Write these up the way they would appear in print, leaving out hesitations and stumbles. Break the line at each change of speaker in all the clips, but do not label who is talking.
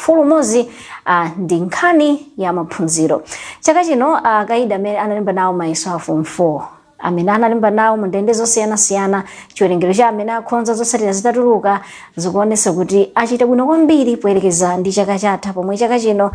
ufulu umodzi ndi nkhani ya maphunziro. Chaka chino akaidi amene analemba nawo mayeso a form 4 amene analemba nawo mu ndende zosiyanasiyana, chiwerengero cha amene akhonza zotsatira zitatuluka zikuonesa kuti achita bwino kwambiri poyerekeza ndi chaka chatha, pomwe chaka chino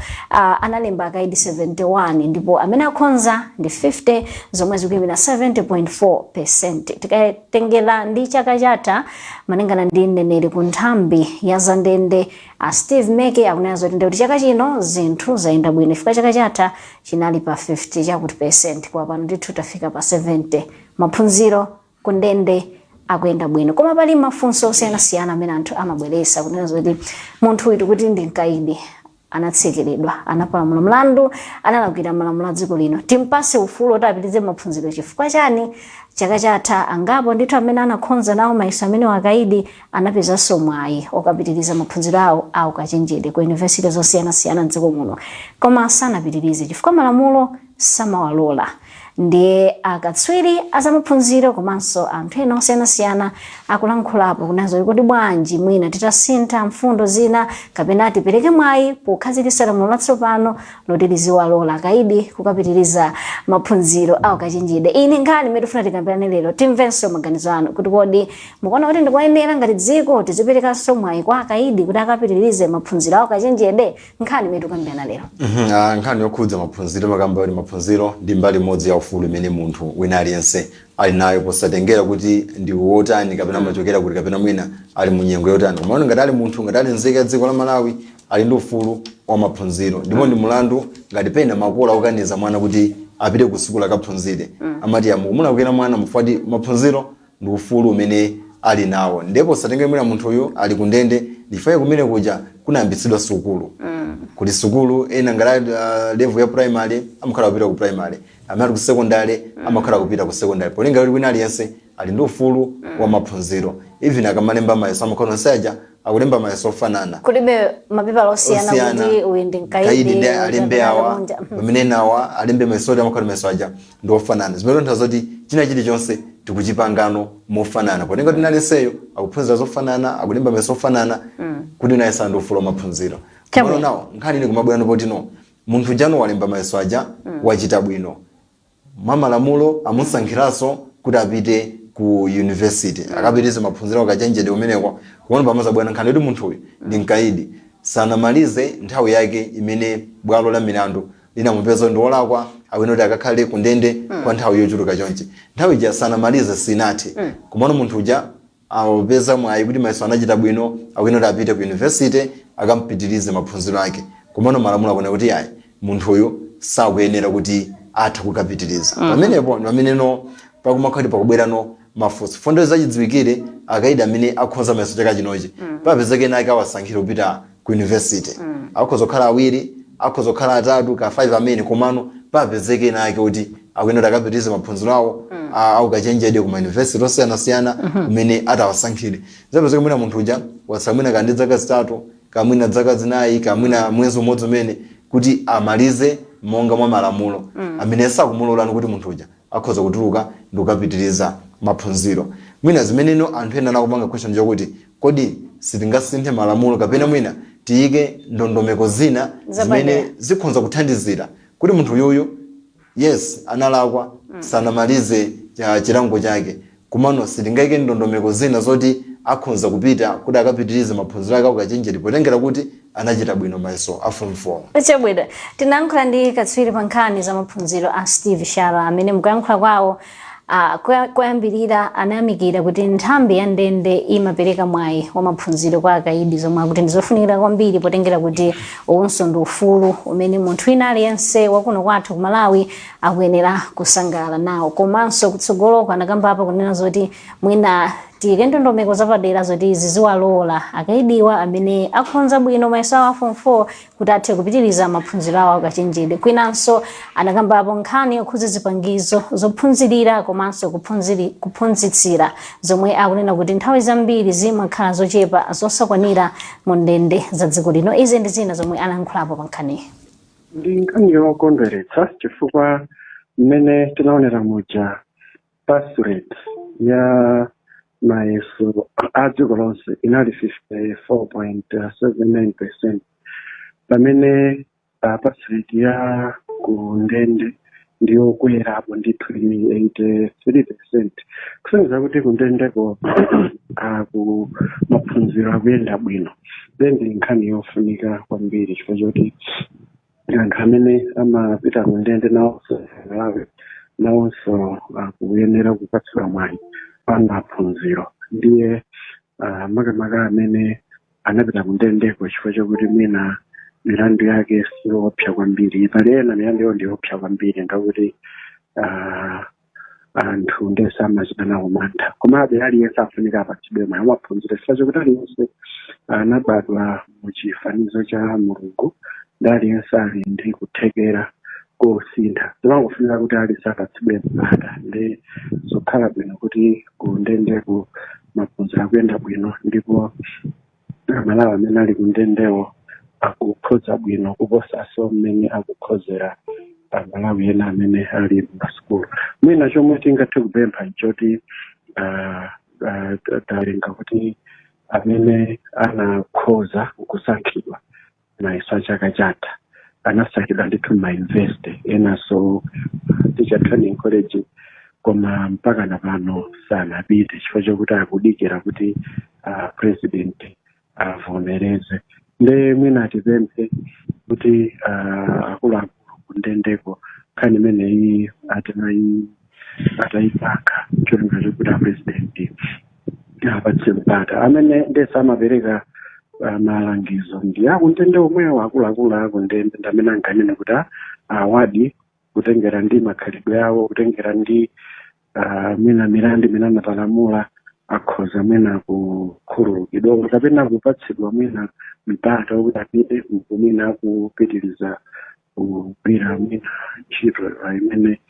analemba akaidi 71 ndipo amene akhonza ndi 50 zomwe zikuyimira 70.4%. Tikatengera ndi chaka chatha malingana ndi mneneri ku nthambi ya zandende Steve Meke akunena zoti kuti chaka chino zinthu zayenda bwino, ifika chaka chatha chinali pa 50 chakuti percent, kwa pano ndithu tafika pa 70. Maphunziro ku ndende akuyenda bwino, koma pali mafunso osiyanasiyana amene anthu amabweresa kunena zoti munthu uyu kuti ndi mkaidi, anatsekeredwa, anapalamula mlandu, analakwira malamulo a dziko lino, timpase ufulu oti apitirize maphunziro chifukwa chani? Chaka chatha angapo ndithu amene anakhonza nawo mayeso amene wakaidi anapezanso mwayi okapitiriza maphunziro awo aukachenjede ku yunivesiti zosiyanasiyana mdziko muno, koma sanapitirize chifukwa malamulo samawalola. Ndiye akatswiri azamaphunziro komanso anthu ena osiyanasiyana akulankhulapo kunazo kuti bwanji mwina titasintha mfundo zina kapena tipereke mwayi pokhazikitsa lamulo latsopano loti liziwalola akaidi kukapitiriza maphunziro aukachenjede. Ini nkhani imene tifuna tikambirane lero, timvenso maganizo anu kuti kodi mukuona kuti ndikuyenera ngati dziko tiziperekanso mwayi kwa akaidi kuti akapitirize maphunziro aukachenjede? Nkhani imene tikambirana lero
nkhani yokhudza maphunziro, makamba kuti maphunziro ndi mbali imodzi ya ufulu imene munthu wina aliyense ali nayo, posatengera kuti ndi wotani kapena amachokera kuti kapena mwina ali mu nyengo yotani. Koma ngati ali munthu, ngati ali nzika ya dziko la Malawi, ali ndi ufulu wa maphunziro, ndipo ndi mulandu ngati pena makolo akukaniza mwana kuti apite ku sukulu akaphunzire, amati munakwera mwana mufati maphunziro ndi ufulu umene ali nawo. Ndipo satengera mwina munthu uyu ali ku ndende ndifaye kumene kuja kunayambitsidwa sukulu, kuti sukulu ena ngati level ya primary amakhala kupita ku primary, amene ali ku secondary amakhala kupita ku secondary, polinga kuti wina aliyense ali ndi ufulu wa maphunziro. Even akamalemba mayeso amakhono saja akulemba mayeso ofanana,
kulibe mapepa osiyana kuti uyu ndi mkaidi
alembe awa pamene nawa alembe mayeso amakhono mayeso aja ndi ofanana. Zimene nthawi zoti china chilichonse tikuchipangano mofanana, polinga kuti nalenseyo akuphunzira zofanana, akulemba mayeso ofanana, kuti nayense ndi ufulu wa maphunziro. Koma nawo nkhani ine kumabwera poti no munthu jano walemba mayeso aja wachita bwino, mamalamulo amusankhiranso kuti apite ku university akapitirize maphunziro akachenjede kumeneko. Kuona pamaza bwana nkhani kuti munthu uyu ndi mkaidi, sanamalize nthawi yake imene bwalo la milandu linamupeza ndi olakwa, awene kuti akakhale ku ndende kwa nthawi yochuluka chonchi. Nthawi ija sanamalize sinati, kumana munthu uja apeza mwayi kuti mayeso anachita bwino, awene kuti apite ku university akampitirize maphunziro ake. Kumana malamulo akona kuti ayi munthu uyu sakuyenera kuti atha kukapitiriza. Pamenepo pameneno pakumakhati pakubwerano mafunso fondo zachidziwikire akaidi amene akhonza mayeso chaka chinochi papezeke nake awasankhira kupita ku university, akhoza kukhala awiri, akhoza kukhala atatu, ka 5 amene komano papezeke nake kuti akuyenera akapitirize maphunziro awo aukachenjede ku university osiyanasiyana kumene atawasankhire. Zapezeke mwina munthu uja wasamwina kandi zaka zitatu, kamwina zaka zinayi, kamwina mwezi umodzi umene kuti amalize monga mwa malamulo amene sakumulola kuti munthu uja akhoza kutuluka ndi kukapitiriza maphunziro. Mwina zimeneno anthu ena nakupanga question jokuti kodi sitingasinthe malamulo kapena mwina tiyike ndondomeko zina zimene zikhonza kuthandizira kuti munthu yuyu yes analakwa sanamalize chilango chake, kumano sitingayike ndondomeko zina zoti akhonza kupita kuti akapitirize maphunziro ake akachenjede potengera kuti anachita bwino mayeso a form 4.
Chabwino tinayankhula ndi katswiri pa nkhani za maphunziro a Steve Shala amene mukuyankhula kwawo kuyambirira anayamikira kuti nthambi ya ndende imapereka mwayi wa maphunziro kwa akaidi, zomwe akuti ndizofunikira kwambiri potengera kuti uwunso ndi ufulu umene munthu wina aliyense wakuno kwathu ku Malawi akuyenera kusangalala nawo. Komanso kutsogoloko anakambapo kunena zoti mwina tiyike ndondomeko zapadera zoti izi ziwalola akaidiwa amene akhonza bwino mayeso a form 4 kuti athe kupitiriza maphunziro awo akachenjede. Kwinanso anakambapo nkhani yokhudza zipangizo zophunzirira komanso kuphunzitsira zomwe akunena kuti nthawi zambiri zimakhala zochepa zosakwanira mu ndende za dziko lino. Izi ndi zina zomwe anayankhulapo pa nkhani.
Ndi nkhani yokondweretsa chifukwa mmene tinaonera muja pass rate ya mayeso a dziko lonse inali 54.79%, pamene pasireti ya ku Ndende ndiyo kwerapo ndithu 83%, kusonyeza kuti ku Ndendeko ku maphunziro akuyenda bwino. Then ndi nkhani yofunika kwambiri chifukwa choti anthu amene amapita ku Ndende nawonso akuyenera kupatsidwa mwayi pa maphunziro. Ndiye makamaka amene anapita ku Ndendeko chifukwa chokuti mwina milandu yake siopsa kwambiri, pali ena milandu yo ndiopsa kwambiri ngakuti anthu ndese amachita nawo mantha, komabe aliyense afunika apatsidwe mwayi amaphunziro chifukwa chokuti aliyense anabadwa muchifanizo cha Mulungu ndi aliyense ali ndi kuthekera kosintha. Zimangofunika kuti aliyense apatsidwe mpata, ndi zokhala bwino kuti ku Ndendeko maphunziro akuyenda bwino, ndipo amalawi amene ali ku Ndendewo akukhoza bwino kuposanso mmene akukhozera amalawi ena amene ali m'masukulu. Mwina chomwe tingathe kupempha nchoti talinga kuti amene anakhoza kusankhidwa mayeso chaka chatha anasankhidwa ndithu ma-university enanso teacher training college, koma mpaka napano sanapite chifukwa chokuti akudikira kuti president avomereze. Nde mwina atipemphe kuti akuluakulu ku Ndendeko nkhani imeneyi atayipanga cholinga chokuti president apatse mpata. Amene ndese amapereka malangizo ndi aku Ndende omwewo akuluakulu aku Ndende amene anganene kuti awadi kutengera ndi makhalidwe yawo, kutengera ndi mwina milandu imene anapalamula akhoza mwina kukhululukidwa kapena kupatsidwa mwina mpata wokuti apite mwina kupitiriza kugwira mwina ntchito imene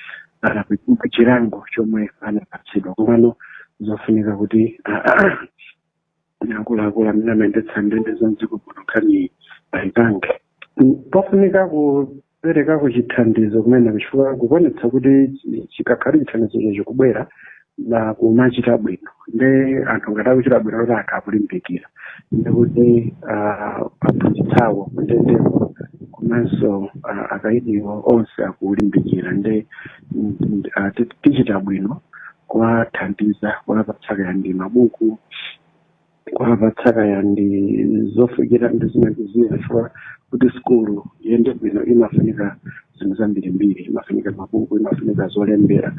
chilango chomwe anapatsidwa. Komano zofunika kuti akuluakulu amene amayendetsa ndende za mdziko muno nkhani ayipange. Pofunika kuperekako chithandizo kumene kuchifukwa kuonetsa kuti chikakhale chithandizo chikubwera na kumachita bwino, nde anthu ngati akuchita bwino kuti akakulimbikira ndikuti aphunzitsawo ku Ndendeko komanso akayidiwo onse akulimbikira. Nde tichita bwino kuwathandiza, kuwapatsaka yandi mabuku, kuwapatsaka yandi zofikira ndi zimene chifukwa kuti sikulu yende bwino imafunika zinthu zambirimbiri, imafunika mabuku, imafunika zolembera.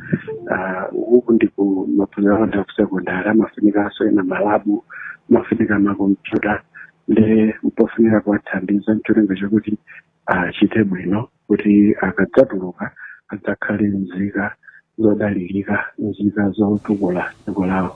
Uku ndi ku maphunziro a sekondari amafunikanso ena malabu, amafunika makompyuta. Nde pofunika kuwathandiza mcholinga chokuti achite bwino kuti akadzatuluka adzakhale nzika zodalirika, nzika zotukula dziko lawo.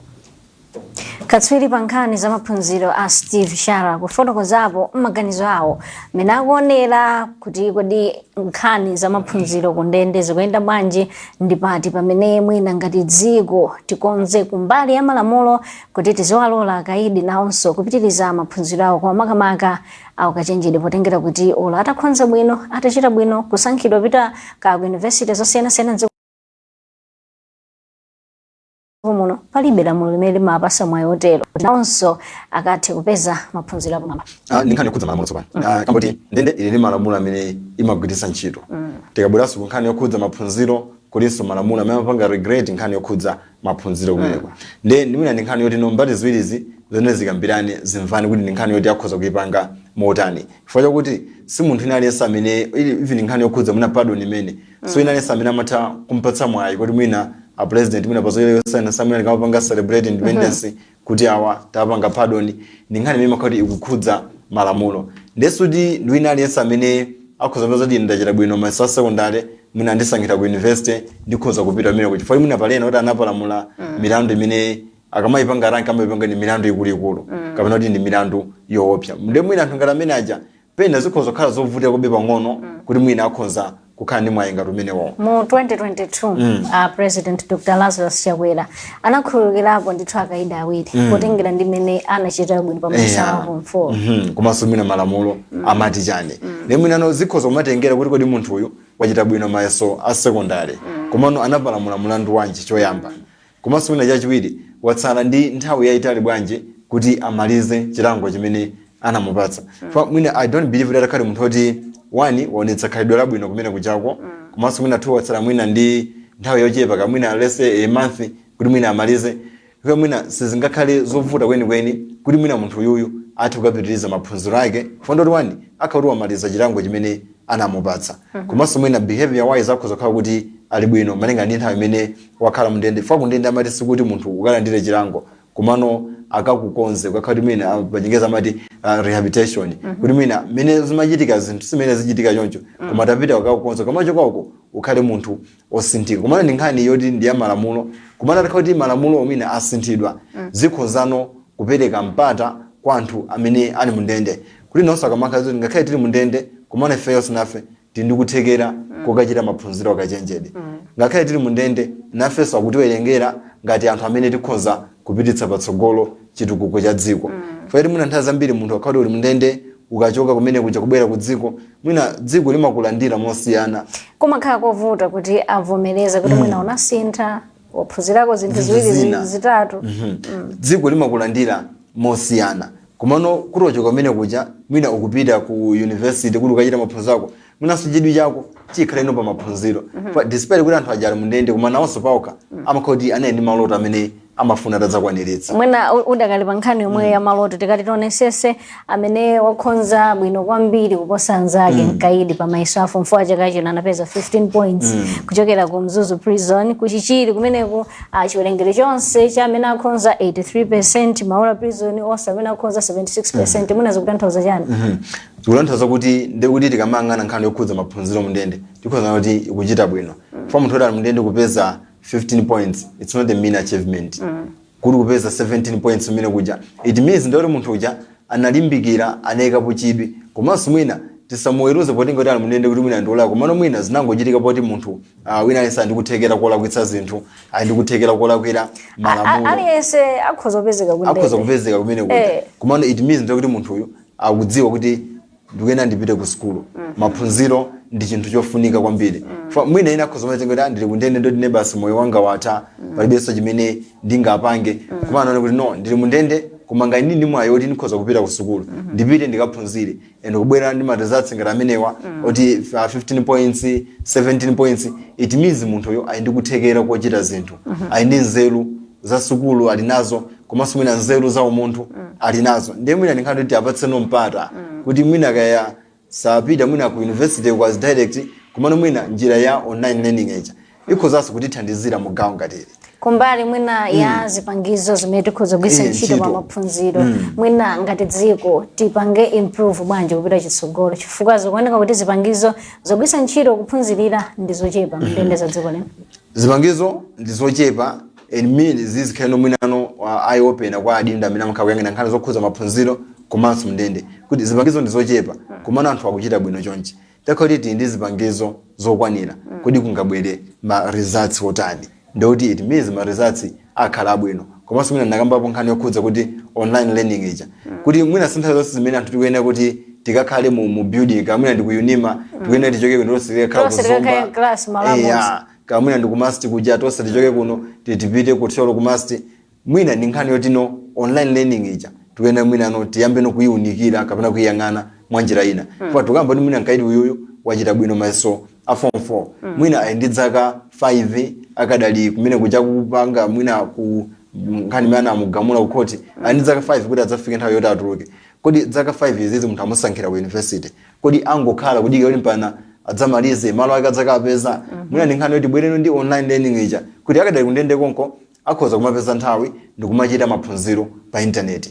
Katswiri pa nkhani za maphunziro a Steve Shara kufotokozapo maganizo awo amene akuonera kuti kodi nkhani za maphunziro ku Ndende zikuyenda bwanji ndi pati pamene mwina ngati dziko tikonze kumbali ya malamulo kuti tiziwalola akaidi nawonso kupitiriza maphunziro awo, koma makamaka akachenjede potengera kuti olo atakhonza bwino, atachita bwino kusankhidwa pita ka university zosiyanasiyana muno palibe lamulo limene limapasa mwayi otero nawonso akathe kupeza maphunziro apamwamba.
Ndi nkhani yokhudza malamulo tsopano kamboti Ndende ili ndi malamulo amene imagwiritsa ntchito. Tikabweranso ku nkhani yokhudza maphunziro kulinso malamulo amene amapanga regret nkhani yokhudza maphunziro kumeneko. Nde ndimene ndi nkhani yoti mbali ziwirizi zone zikambirane zimvani kuti ndi nkhani yoti akhoza kuipanga motani, chifukwa chakuti si munthu ina aliyense amene even nkhani yokhudza mwina pardon imene so ina aliyense amene amatha kumpatsa mwayi kuti mwina a president mwina pazoyo sana samwe akamapanga celebrate independence kuti awa tapanga pardon. Ndi nkhani imene makati ikukhudza malamulo. Ndesuti ndi ina aliyense amene akhoza kupeza kuti ndachita bwino mayeso a sekondari mwina ndisankhira ku university ndikhoza kupita mmene kuti chifukwa mwina palena kuti anapalamula milandu imene akamayipanga rank amayipanga ni milandu ikuluikulu kapena kuti ndi milandu yoopsa. Nde mwina anthu ngati amene aja pena zikhoza kukhala zovutika kobe pang'ono kuti mwina akhoza kukhala ndi mwayi ngati umenewo.
Mu 2022 President Dr. Lazarus Chakwera anakhululukirapo ndithu akaidi awiri potengera ndi mmene anachita bwino pa mayeso a form 4
komanso mwina malamulo amati chane. Nde mwina zikhoza kumatengera kuti kodi munthu uyu wachita bwino mayeso a sekondari komano anapalamula mulandu wanji choyamba, komanso mwina chachiwiri watsala ndi nthawi yayitali bwanji kuti amalize chilango chimene anamupatsa mwina I don't believe that akhali munthu oti one waonetsa khalidwe labwino kumene kuchako komanso mwina two watsala mwina ndi nthawi yochepa kamwina lese a month kuti mwina amalize kwa mwina sizingakhale zovuta kwenikweni kuti mwina munthu uyuyu athe kukapitiriza maphunziro ake fondoti one akhauti wamaliza chilango chimene anamupatsa komanso mwina behavior wise akhoza kukhala kuti ali bwino malinga ndi nthawi imene wakhala mndende fa kundende amati sikuti munthu ukalandire chilango komano akakukonze ukakhauti mwina pachingeza amati rehabilitation kuti mwina mene zimachitika zinthu simene zichitika choncho koma tapita akakukonza kamachoka uko ukhale munthu osinthika komano ndi nkhani yoti ndi ya malamulo komano atakhala kuti malamulo omwina asinthidwa zikhozano kupereka mpata kwa anthu amene ali mundende kuti nonse akamakhala zoti ngakhale tili mundende komano ifeyo sinafe tindikuthekera kokachita maphunziro akachenjede ngakhale tili mundende nafeso akutiwerengera ngati anthu amene tikhoza kupititsa patsogolo chitukuko cha dziko faiti mwina nthawi zambiri munthu akhauti uli mundende ukachoka kumene kuja kubwera ku dziko mwina dziko limakulandira mosiyana
kumakhala kovuta kuti avomereze kuti mwina unasintha waphunzirako zinthu ziwiri zitatu
dziko limakulandira mosiyana komano kutochoka kumene kuja mwina ukupita ku university kuti ukachita maphunziro ako mwinanso chidwi chako chikhale ino pa maphunziro despite kuti anthu ajali mundende koma nawonso pauka amakhauti anayi ndi maloto amene amafuna atadzakwaniritsa
mwina udakali pa nkhani yomwe ya maloto tikati tionesese amene wakhonza bwino kwambiri kuposa anzake mkaidi pa maiso a form 4 chaka chino anapeza 15 points kuchokera ku Mzuzu prison kuchichiri kumeneku chiwerengero chonse cha amene akhonza 83% Maula prison onse amene akhonza 76% mwina zikutanthauza chani
zikutanthauza kuti ndikuti tikamang'ana nkhani yokhudza maphunziro mundende tikhoza kuti ikuchita bwino fa munthu ali mundende kupeza 15 points it's not a mean achievement kuti kupeza 17 points umene kuja it means ndoti munthu uja analimbikira anayika pochidwi komanso mwina tisamuweruze poti ngoti ali mundende kuti mwina ndolako komano mwina zinangochitika poti munthu wina alisa ndikuthekera kolakwitsa zinthu ndikuthekera kolakwira malamulo
aliyense akhoza kupezeka
kumene kuja komano it means ndoti munthu uyu akudziwa kuti ndikuyena ndipite ku skulu maphunziro ndi chinthu chofunika kwambiri mwina ina akhoza kumachengeta ndili kundende ndoti ne basi moyo wanga watha palibenso chimene ndingapange koma anaona kuti no ndili mundende koma ngani ndi mwayo oti ndikhoza kupita ku skulu ndipite ndikaphunzire ende kubwera ndi results ngati amenewa oti 15 points 17 points it means munthu uyo ali ndikuthekera kochita zinthu ali ndi nzeru za sukulu ali nazo komanso mwina nzeru za umunthu ali nazo ndiye mwina ndinkhani kuti apatseno mpata kuti mwina kaya sapita mwina ku university kwa direct kumano mwina njira ya online learning eja ikhozanso kutithandizira mu gawo ngatiri
kumbali mwina ya zipangizo zimene tikhoza kugwiritsa ntchito pa maphunziro mwina ngati dziko tipange improve bwanji kupita chitsogolo chifukwa zikuoneka kuti zipangizo zogwiritsa ntchito kuphunzirira ndi zochepa mndende za dziko lino
zipangizo ndi zochepa and mean zizikhale mwinano eye open kwa adinda amene amakuyang'ana nkhani zokhudza maphunziro komanso mndende kuti zipangizo ndi zochepa komano anthu akuchita bwino chonchi takhoti ndi zipangizo zokwanira kuti kungabwere ma results otani ndoti it means ma results akhala bwino komanso mwina ndakambapo nkhani yokhudza kuti online learning ija kuti mwina sintha zonse zimene anthu tikuyenera kuti tikakhale mu building kamwina ndi ku unima tikuyenera tichoke kuno sikhala kuzomba kamwina ndi kumasti kuja tonse tichoke kuno tipite kutholo kumasti mwina ndi nkhani yoti no online learning ija tikuyenera mwina no tiyambe no kuyiunikira kapena kuyang'ana mwanjira ina kwa tukamba ndi mwina nkaidi uyuyu wachita bwino maiso a form 4 mwina ayendi dzaka 5 akadali kumene kuja kupanga mwina ku nkhani mana mugamula ukoti ayendi dzaka 5 kuti adzafike nthawi yoti atuluke kodi dzaka 5 izizi munthu amusankhira ku university kodi angokhala kudikira kuti mpana adzamalize malo ake adzakapeza mwina ndi nkhani yoti bwereno ndi online learning ija kuti akadali kundende konko akhoza kumapeza nthawi ndi kumachita maphunziro pa internet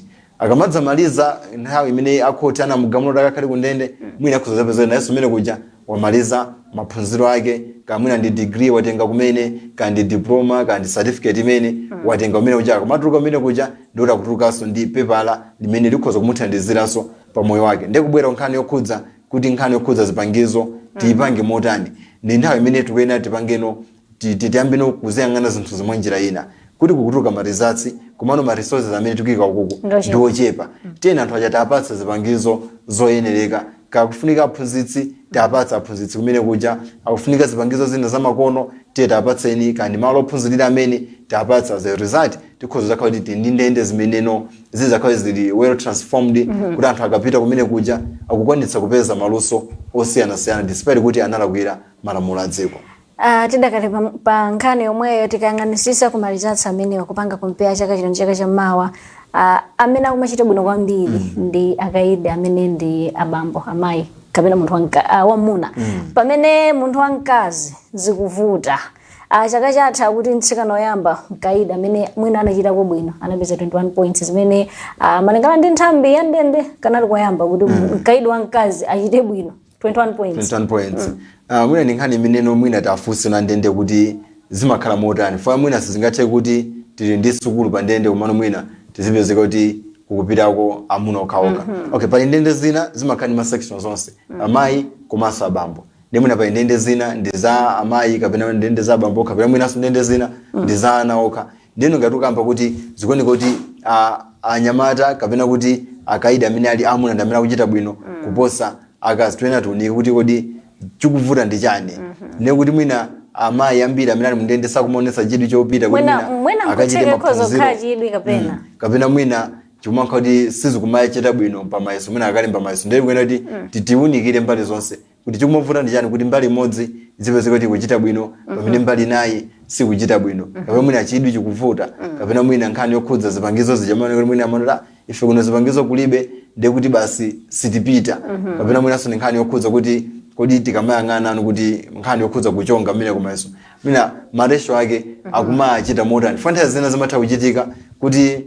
akamadzamaliza nthawi imene akhoti ana mugamulo akakhale kundende mwina akhoza zapeza nayenso mmene kuja wamaliza maphunziro ake kamwina ndi degree watenga kumene kandi diploma kandi certificate imene watenga kumene kuja akamatuka kumene kuja ndikuti akutulukanso ndi pepala limene likhoza kumuthandiziranso pa moyo wake ndikubwera nkhani yokhudza kuti nkhani yokhudza zipangizo tiyipange motani ndi nthawi imene tikuyenera tipangeno tiyambeno kuziyang'ana zinthu zomwe njira ina kuti kukutuluka ma results komano ma resources amene tikuyika ukuku ndi ochepa tena anthu aja tapatsa zipangizo zoyenereka kakufunika aphunzitsi tapatsa aphunzitsi kumene kuja akufunika zipangizo zina za makono tiye tapatseni kandi malo ophunzirira amene tapatsa the result tikhoza zakhala kuti ndi ndende zimeneno zizakhala zili well transformed kuti anthu akapita kumene kuja akukwanitsa kupeza maluso osiyanasiyana despite kuti analakwira malamulo a dziko.
Tidakale pa nkhani yomweyo tikayang'anisisa kumalizatsa amenewa kupanga kumpea chaka chino chaka chammawa amene akumachita bwino kwambiri ndi akaidi amene ndi abambo amayi kapena munthu wamuna pamene munthu wamkazi zikuvuta chaka chatha kuti mtsikana oyamba mkaidi amene mwina anachita bwino anapeza 21 points zimene malingana ndi nthambi ya ndende kanali koyamba kuti mkaidi wamkazi achite bwino 21 points.
Mwina ndi nkhani imeneno mwina tafunse na ndende kuti zimakhala motani fa mwina sizingathe kuti tili ndi sukulu pa ndende kumano mwina tizipezeka kuti kukupitako amuna okhaokha. Okay, pali ndende zina zimakhala ndi ma sections zonse amayi komanso abambo. Ndi mwina pali ndende zina ndi za amayi kapena ndende za abambo kapena mwinanso ndende zina ndi za ana okha. Ndeno ngati ukamba kuti zikuoneka kuti anyamata kapena kuti akaidi amene ali amuna ndi amene akuchita bwino kuposa akazi twena tiunike kuti kodi chikuvuta ndi chani. Nekuti mwina amayi ambiri amene ali mundende sakumaonesa chidwi chopita kuti
mwina akachite maphunziro
kapena mwina chikumanka kuti sizikumachita bwino pamayeso mwina akali pamayeso ndiye kwena kuti titiunikire mbali zonse kuti chikumavuta ndi chani kuti mbali imodzi izipezeka kuti kuchita bwino pamene mbali nayi sikuchita bwino kapena mwina chidwi chikuvuta kapena mwina nkhani yokhudza zipangizo zijamani kuti mwina amanota ife kuno zipangizo kulibe ndiye kuti basi sitipita kapena mwinanso nkhani yokhudza kuti kodi tikamayang'ana anu kuti nkhani yokhudza kuchonga mmene kumayeso mwina maresho ake akumachita motani fantasy zina zimatha kuchitika kuti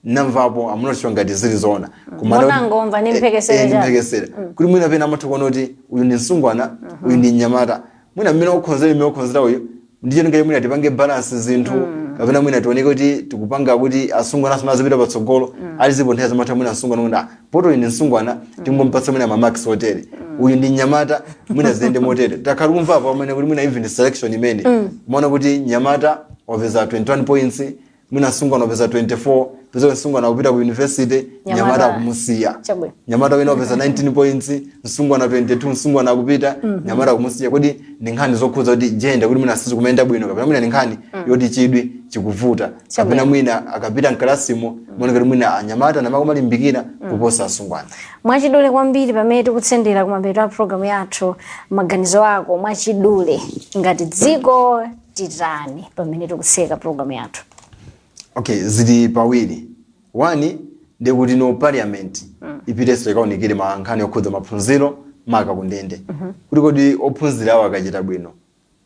namvapo amunochonga ngati zili zoona
kumana ngomva ni mpekesera
kuti mwina pena amatha kuona kuti uyu ndi msungwana uyu ndi nyamata mwina mmene okhonzera uyu ndicho ngati mwina tipange balance zinthu kapena mwina tioneke kuti tikupanga kuti asungwana asomazipita patsogolo alizipo nthawi zamatha mwina asungwana kuti poto uyu ndi msungwana tingompatsa mwina mamax hotel uyu ndi nyamata mwina ziyende motere takhala kumvapo pamene kuti mwina even selection imene kumaona kuti nyamata wapeza 21 points mwina msungwana wapeza 24 peza msungwana kupita ku university nyamata akumusiya nyamata wina wapeza 19 points msungwana 22 msungwana akupita nyamata akumusiya kodi ndi nkhani zokhudza kuti gender kuti mwina sisi kumayenda bwino kapena mwina ndi nkhani yoti chidwi chikuvuta kapena mwina akapita mkalasimo mwina kuti mwina anyamata namakumalimbikira kuposa asungwana.
Mwachidule kwambiri pamene tikutsendera kumapeto a program yathu maganizo ako mwachidule ngati dziko titani pamene tikutseka program yathu.
Okay, zili pawiri. Wani ndi kuti no parliament ipiteso ikaonekere mankhani yokhudza maphunziro maka kundende. Kuti kodi ophunzira awo akachita bwino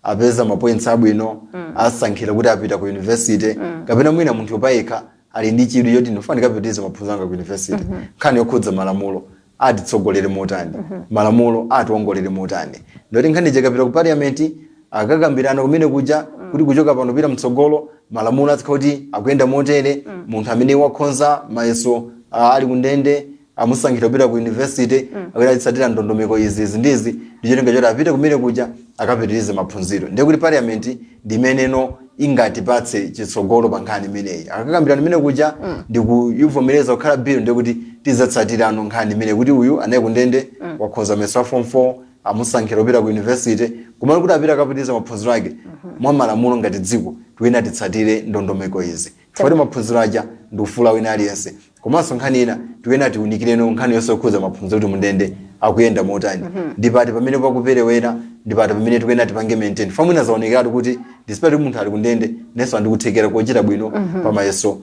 apeza mapoints abwino asankhira kuti apita ku university kapena mwina munthu opayika ali ndi chidwi yoti ndifuna kapitize maphunziro anga ku university nkhani yokhudza malamulo atitsogolere motani malamulo ationgolere motani ndoti nkhani ikapita ku parliament akakambirana kumene kuja kuti kuchoka pano pita mtsogolo malamulo atsikha kuti akuyenda motere munthu amene wakhonza mayeso ali kundende amusankhira kupita ku university akuti atsatira ndondomeko izi ndizi ndicholinga choti apite kumene kuja akapitirize maphunziro ndiye kuti parliament ndi imeneno ingatipatse chitsogolo pa nkhani imeneyi akakambirana imene kuja ndi kuyivomereza kukhala bill ndiye kuti tizatsatirano nkhani imene kuti uyu anayi kundende wakhonza mayeso a form 4 amusankhira kupita ku university kumalo kuti apita akapitiriza maphunziro ake mwa malamulo ngati dziko tiwena titsatire ndondomeko izi kuti maphunziro aja ndi ufulu wina aliyense komanso nkhani ina tiwena tiunikireno nkhani yonse yokhudza maphunziro kuti mundende akuyenda motani ndipati pamene pakuperewera ndipati pamene tiwena tipange maintain famwina zaonekatu kuti despite munthu ali kundende nenso andikuthekera kuchita bwino pamayeso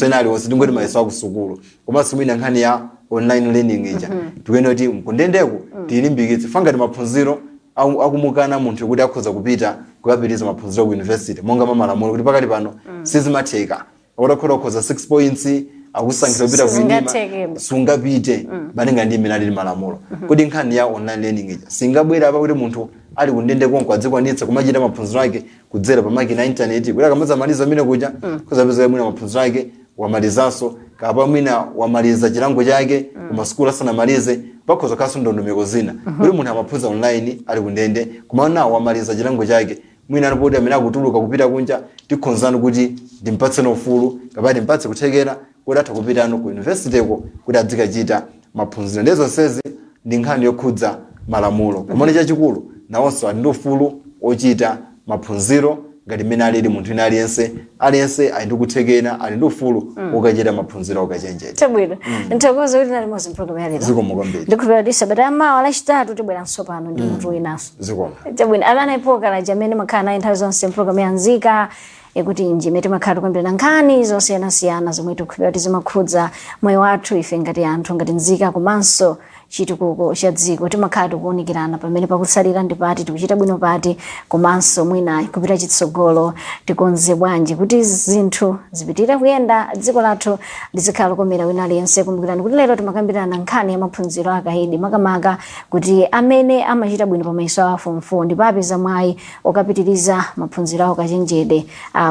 ena aliwonse ndingoti mayeso akusukulu komanso mwina nkhani ya online learning ija tiwena kuti mkundendeko tilimbikitse fangati maphunziro akumukana munthu kuti akhoza kupita kukapitiriza maphunziro ku university monga malamulo kuti pakati pano sizimatheka okhoza 6 points akusankhira kupita ku sungapite banenga ndi imene ali malamulo kuti nkhani ya online learning ija singabwera apa kuti munthu ali kundende konko adzikwanitsa kumachita maphunziro ake kudzera pa makina internet kuti akamaliza mine kuja kuzapeza mwina maphunziro ake wamalizanso kapa mwina wamaliza chilango chake kumasukulu asanamalize pakhoza kaso ndondomeko zina kuti munthu amaphunza online ali kundende kumana wamaliza chilango chake mwina anapoti amene akutuluka kupita kunja tikhonzani kuti ndimpatse ufulu kapati ndimpatse kuthekera kuti atha kupitano ku university ko kuti adzikachita maphunziro ndezo sezi ndi nkhani yokhudza malamulo kumene chachikulu nawonso ali ndi ufulu ochita maphunziro ngati mmene alili munthu ina aliyense ali ndi kuthekera ali ndi ufulu ukachita maphunziro ukachenjera.
Chabwino. Ntakoza kuti nali mozi program ya lero.
Zikomo kwambiri.
Ndikupera kuti sabata mawa lachitatu tibwera nsopano ndi munthu winaso.
Zikomo.
Chabwino amene ipoka la jamene makhala nayi nthawi zonse program ya nzika ekuti njimeti makhala kwambiri nkhani zosiyana zomwe tikupera kuti zimakhudza moyo wathu ife ngati anthu ngati nzika komanso chitukuko cha dziko timakhala tikuwunikirana pamene pakutsalira ndi pati tikuchita bwino pati komanso mwina kupita chitsogolo tikonze bwanji kuti zinthu zipitire kuyenda dziko lathu lizikhala lokomera wina aliyense. Kumbukirani kuti lero timakambirana nkhani ya maphunziro akahidi makamaka kuti amene amachita bwino pamayeso a form 4 ndipo apeza mwayi okapitiriza maphunziro awo kachenjede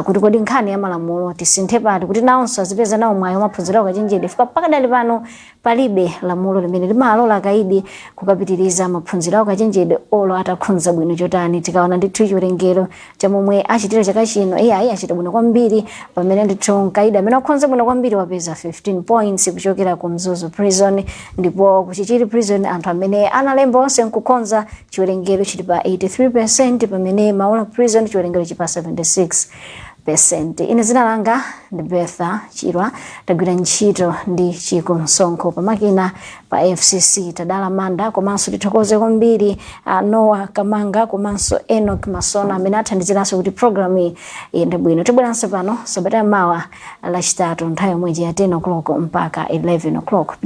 kuti kodi nkhani ya malamulo tisinthe pati kuti nawonso azipeza nawo mwayi wamapphunziro awo kachenjede fika pakadali pano palibe lamulo limene limalola akaidi kukapitiriza maphunziro awo kachenjede olo atakhunza bwino chotani. Tikaona ndithu chiwerengero cha momwe achitira chaka chino iye achita bwino kwambiri pamene ndithu mkaidi amene akhunza bwino kwambiri wapeza 15 points kuchokera ku Mzuzu prison ndipo kuchichiri prison anthu amene analemba onse nkukhonza chiwerengero chili pa 83% pamene Maula prison chiwerengero chili pa 76%. Ine zina langa ndi Betha Chirwa tagwira ntchito ndi Chiko Msonkho pamakina pa FCC Tadala Manda komanso tithokoze kwambiri Noah Kamanga komanso Enoch Masona amene athandiziranso kuti program iyi iyende bwino. Tibweranso pano sabata mawa lachitatu nthawi yomwe ya 10 o'clock mpaka 11 o'clock.